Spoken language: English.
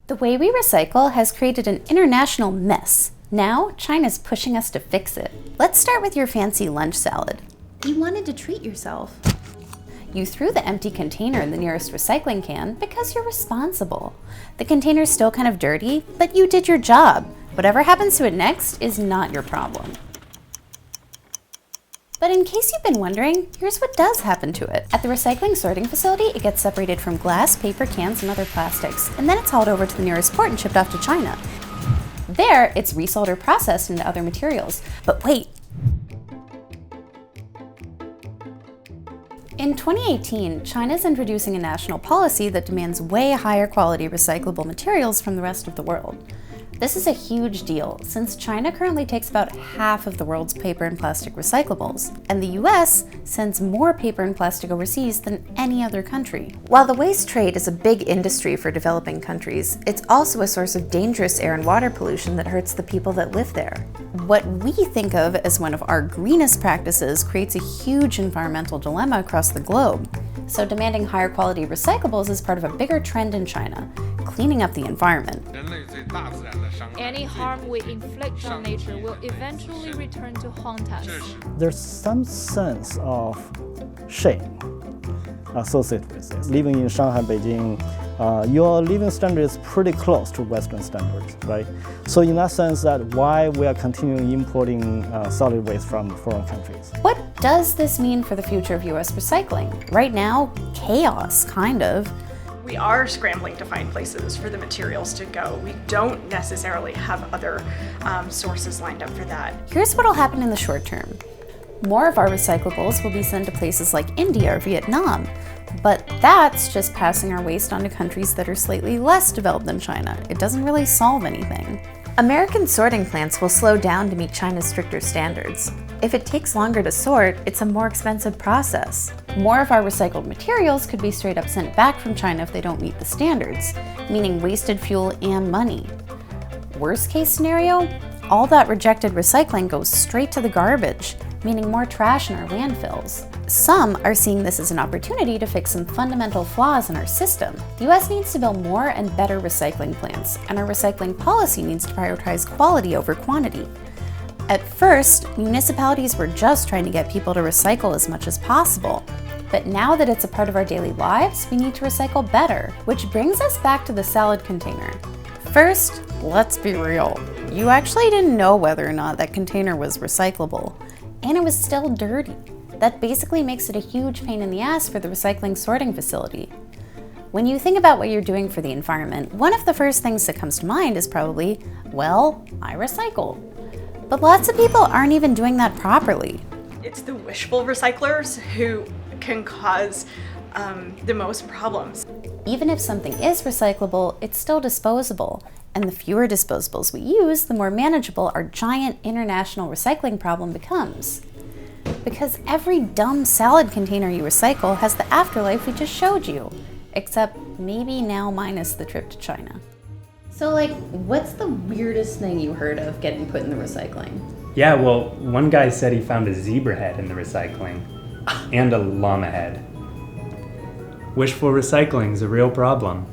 The way we recycle has created an international mess. Now, China's pushing us to fix it. Let's start with your fancy lunch salad. You wanted to treat yourself. You threw the empty container in the nearest recycling can because you're responsible. The container's still kind of dirty, but you did your job. Whatever happens to it next is not your problem. But in case you've been wondering, here's what does happen to it. At the recycling sorting facility, it gets separated from glass, paper, cans, and other plastics, and then it's hauled over to the nearest port and shipped off to China. There, it's resold or processed into other materials. But wait! In 2018, China's introducing a national policy that demands way higher quality recyclable materials from the rest of the world. This is a huge deal, since China currently takes about half of the world's paper and plastic recyclables, and the US sends more paper and plastic overseas than any other country. While the waste trade is a big industry for developing countries, it's also a source of dangerous air and water pollution that hurts the people that live there. What we think of as one of our greenest practices creates a huge environmental dilemma across the globe. So demanding higher quality recyclables is part of a bigger trend in China, cleaning up the environment. Any harm we inflict on nature will eventually return to haunt us. There's some sense of shame associated with this. Living in Shanghai, Beijing, your living standard is pretty close to Western standards, right? So in that sense, that why we are continuing importing solid waste from foreign countries. What does this mean for the future of US recycling? Right now, chaos, kind of. We are scrambling to find places for the materials to go. We don't necessarily have other sources lined up for that. Here's what'll happen in the short term. More of our recyclables will be sent to places like India or Vietnam, but that's just passing our waste on to countries that are slightly less developed than China. It doesn't really solve anything. American sorting plants will slow down to meet China's stricter standards. If it takes longer to sort, it's a more expensive process. More of our recycled materials could be straight up sent back from China if they don't meet the standards, meaning wasted fuel and money. Worst case scenario, all that rejected recycling goes straight to the garbage, meaning more trash in our landfills. Some are seeing this as an opportunity to fix some fundamental flaws in our system. The US needs to build more and better recycling plants, and our recycling policy needs to prioritize quality over quantity. At first, municipalities were just trying to get people to recycle as much as possible. But now that it's a part of our daily lives, we need to recycle better, which brings us back to the salad container. First, let's be real. You actually didn't know whether or not that container was recyclable, and it was still dirty. That basically makes it a huge pain in the ass for the recycling sorting facility. When you think about what you're doing for the environment, one of the first things that comes to mind is probably, well, I recycle. But lots of people aren't even doing that properly. It's the wishful recyclers who can cause the most problems. Even if something is recyclable, it's still disposable. And the fewer disposables we use, the more manageable our giant international recycling problem becomes. Because every dumb salad container you recycle has the afterlife we just showed you. Except maybe now minus the trip to China. So what's the weirdest thing you heard of getting put in the recycling? Yeah, well, one guy said he found a zebra head in the recycling. And a llama head. Wishful recycling is a real problem.